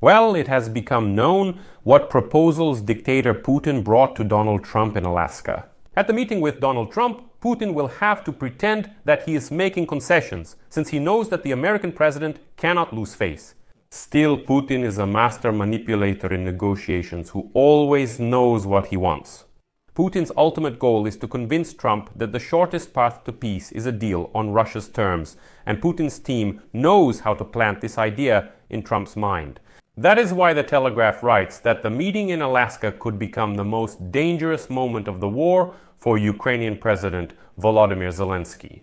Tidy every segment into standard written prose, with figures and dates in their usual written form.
Well, it has become known what proposals dictator Putin brought to Donald Trump in Alaska. At the meeting with Donald Trump, Putin will have to pretend that he is making concessions, since he knows that the American president cannot lose face. Still, Putin is a master manipulator in negotiations who always knows what he wants. Putin's ultimate goal is to convince Trump that the shortest path to peace is a deal on Russia's terms, and Putin's team knows how to plant this idea in Trump's mind. That is why The Telegraph writes that the meeting in Alaska could become the most dangerous moment of the war for Ukrainian President Volodymyr Zelensky.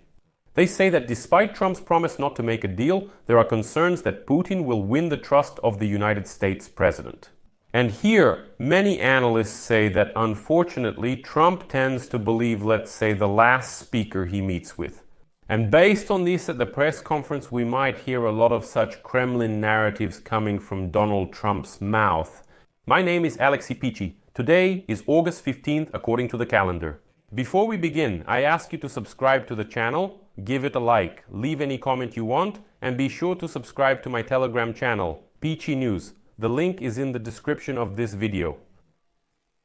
They say that despite Trump's promise not to make a deal, there are concerns that Putin will win the trust of the United States president. And here, many analysts say that unfortunately Trump tends to believe, let's say, the last speaker he meets with. And based on this, at the press conference, we might hear a lot of such Kremlin narratives coming from Donald Trump's mouth. My name is Alexei Pichi. Today is August 15th, according to the calendar. Before we begin, I ask you to subscribe to the channel, give it a like, leave any comment you want, and be sure to subscribe to my Telegram channel, Pichi News. The link is in the description of this video.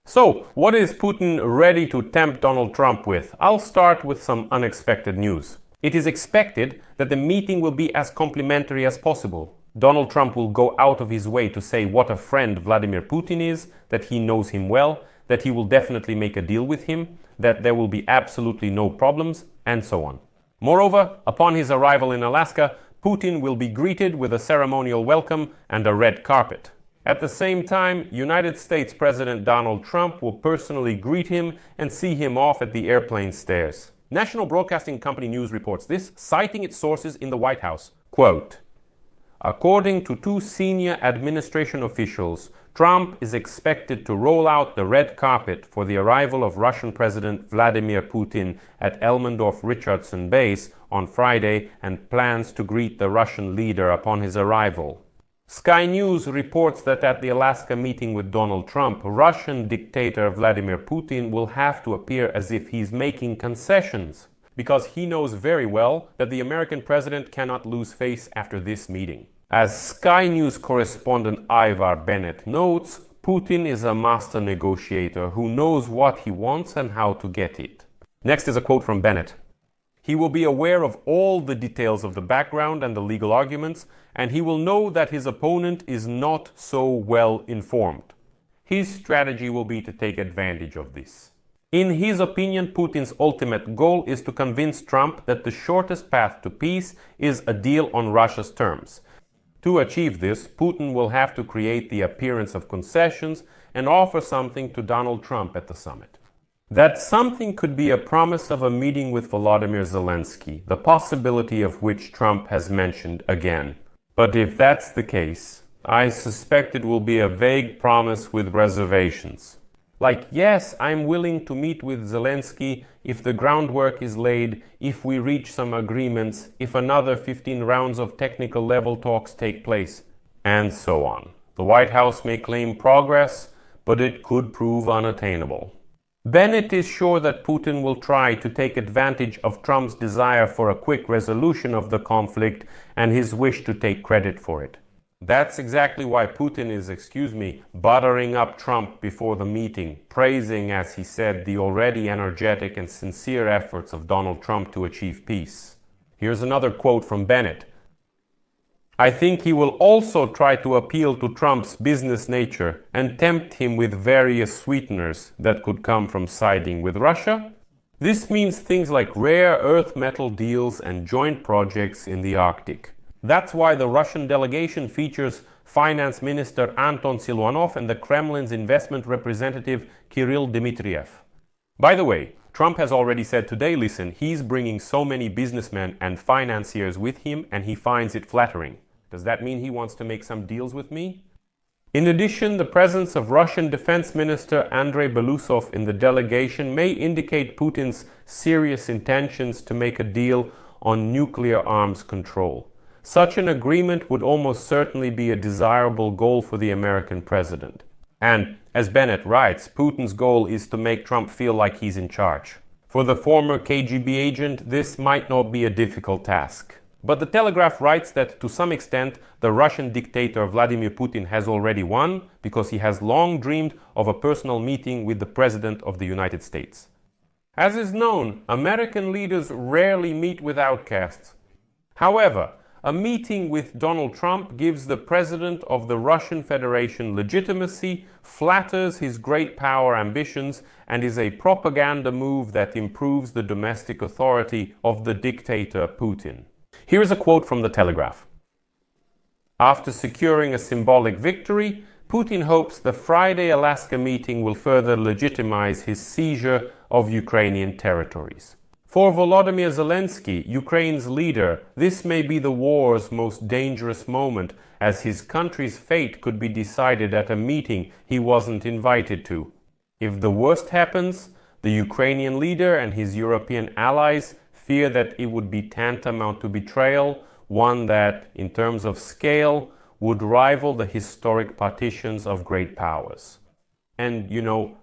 So, what is Putin ready to tempt Donald Trump with? I'll start with some unexpected news. It is expected that the meeting will be as complimentary as possible. Donald Trump will go out of his way to say what a friend Vladimir Putin is, that he knows him well, that he will definitely make a deal with him, that there will be absolutely no problems, and so on. Moreover, upon his arrival in Alaska, Putin will be greeted with a ceremonial welcome and a red carpet. At the same time, United States President Donald Trump will personally greet him and see him off at the airplane stairs. National Broadcasting Company News reports this, citing its sources in the White House. Quote, according to two senior administration officials, Trump is expected to roll out the red carpet for the arrival of Russian President Vladimir Putin at Elmendorf-Richardson Base on Friday and plans to greet the Russian leader upon his arrival. Sky News reports that at the Alaska meeting with Donald Trump, Russian dictator Vladimir Putin will have to appear as if he's making concessions, because he knows very well that the American president cannot lose face after this meeting. As Sky News correspondent Ivar Bennett notes, Putin is a master negotiator who knows what he wants and how to get it. Next is a quote from Bennett. He will be aware of all the details of the background and the legal arguments, and he will know that his opponent is not so well informed. His strategy will be to take advantage of this. In his opinion, Putin's ultimate goal is to convince Trump that the shortest path to peace is a deal on Russia's terms. To achieve this, Putin will have to create the appearance of concessions and offer something to Donald Trump at the summit. That something could be a promise of a meeting with Volodymyr Zelensky, the possibility of which Trump has mentioned again. But if that's the case, I suspect it will be a vague promise with reservations. Like, yes, I'm willing to meet with Zelensky if the groundwork is laid, if we reach some agreements, if another 15 rounds of technical level talks take place, and so on. The White House may claim progress, but it could prove unattainable. Bennett is sure that Putin will try to take advantage of Trump's desire for a quick resolution of the conflict and his wish to take credit for it. That's exactly why Putin is, buttering up Trump before the meeting, praising, as he said, the already energetic and sincere efforts of Donald Trump to achieve peace. Here's another quote from Bennett. I think he will also try to appeal to Trump's business nature and tempt him with various sweeteners that could come from siding with Russia. This means things like rare earth metal deals and joint projects in the Arctic. That's why the Russian delegation features Finance Minister Anton Siluanov and the Kremlin's investment representative Kirill Dmitriev. By the way, Trump has already said today, listen, he's bringing so many businessmen and financiers with him and he finds it flattering. Does that mean he wants to make some deals with me? In addition, the presence of Russian Defense Minister Andrei Belousov in the delegation may indicate Putin's serious intentions to make a deal on nuclear arms control. Such an agreement would almost certainly be a desirable goal for the American president. And, as Bennett writes, Putin's goal is to make Trump feel like he's in charge. For the former KGB agent, this might not be a difficult task. But the Telegraph writes that to some extent the Russian dictator Vladimir Putin has already won because he has long dreamed of a personal meeting with the President of the United States. As is known, American leaders rarely meet with outcasts. However, a meeting with Donald Trump gives the President of the Russian Federation legitimacy, flatters his great power ambitions, and is a propaganda move that improves the domestic authority of the dictator Putin. Here is a quote from the Telegraph. After securing a symbolic victory, Putin hopes the Friday Alaska meeting will further legitimize his seizure of Ukrainian territories. For Volodymyr Zelensky, Ukraine's leader, this may be the war's most dangerous moment, as his country's fate could be decided at a meeting he wasn't invited to. If the worst happens, the Ukrainian leader and his European allies fear that it would be tantamount to betrayal, one that, in terms of scale, would rival the historic partitions of great powers. And,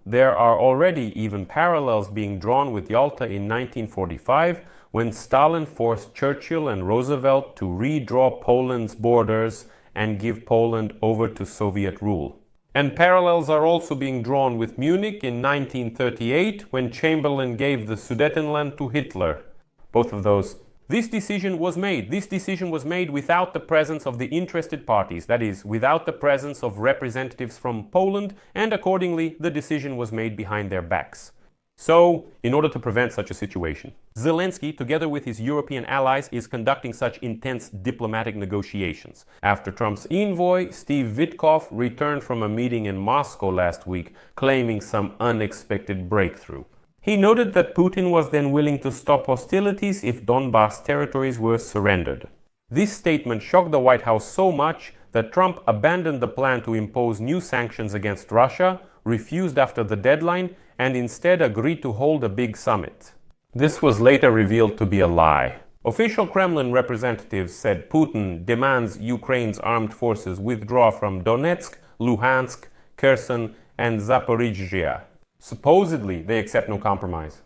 there are already even parallels being drawn with Yalta in 1945, when Stalin forced Churchill and Roosevelt to redraw Poland's borders and give Poland over to Soviet rule. And parallels are also being drawn with Munich in 1938, when Chamberlain gave the Sudetenland to Hitler. Both of those. This decision was made without the presence of the interested parties, that is, without the presence of representatives from Poland, and accordingly, the decision was made behind their backs. So, in order to prevent such a situation, Zelensky, together with his European allies, is conducting such intense diplomatic negotiations. After Trump's envoy, Steve Witkoff, returned from a meeting in Moscow last week, claiming some unexpected breakthrough. He noted that Putin was then willing to stop hostilities if Donbas territories were surrendered. This statement shocked the White House so much that Trump abandoned the plan to impose new sanctions against Russia, refused after the deadline, and instead agreed to hold a big summit. This was later revealed to be a lie. Official Kremlin representatives said Putin demands Ukraine's armed forces withdraw from Donetsk, Luhansk, Kherson, and Zaporizhzhia. Supposedly, they accept no compromise.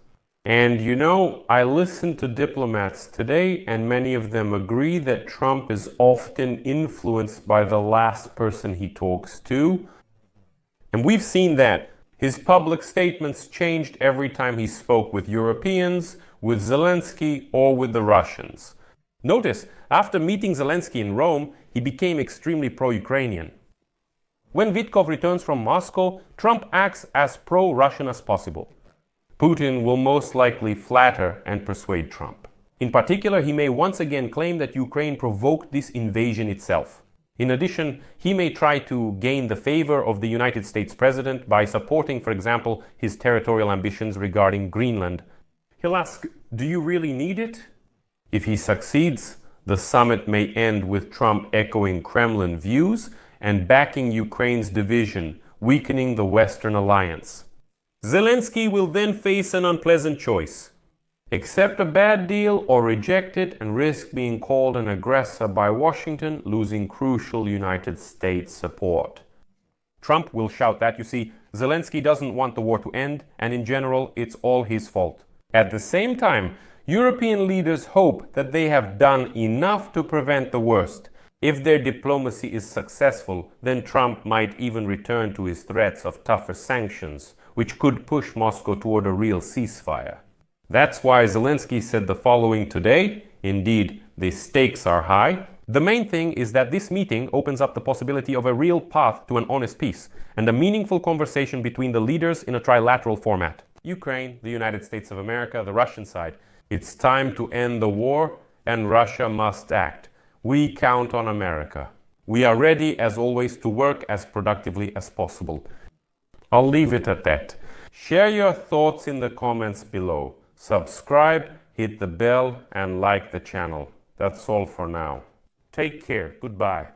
And I listened to diplomats today, and many of them agree that Trump is often influenced by the last person he talks to. And we've seen that. His public statements changed every time he spoke with Europeans, with Zelensky, or with the Russians. Notice, after meeting Zelensky in Rome, he became extremely pro-Ukrainian. When Witkoff returns from Moscow, Trump acts as pro-Russian as possible. Putin will most likely flatter and persuade Trump. In particular, he may once again claim that Ukraine provoked this invasion itself. In addition, he may try to gain the favor of the United States president by supporting, for example, his territorial ambitions regarding Greenland. He'll ask, do you really need it? If he succeeds, the summit may end with Trump echoing Kremlin views and backing Ukraine's division, weakening the Western alliance. Zelensky will then face an unpleasant choice: accept a bad deal or reject it and risk being called an aggressor by Washington, losing crucial United States support. Trump will shout that, Zelensky doesn't want the war to end, and in general, it's all his fault. At the same time, European leaders hope that they have done enough to prevent the worst. If their diplomacy is successful, then Trump might even return to his threats of tougher sanctions, which could push Moscow toward a real ceasefire. That's why Zelensky said the following today. Indeed, the stakes are high. The main thing is that this meeting opens up the possibility of a real path to an honest peace and a meaningful conversation between the leaders in a trilateral format. Ukraine, the United States of America, the Russian side. It's time to end the war, and Russia must act. We count on America. We are ready, as always, to work as productively as possible. I'll leave it at that. Share your thoughts in the comments below. Subscribe, hit the bell, and like the channel. That's all for now. Take care. Goodbye.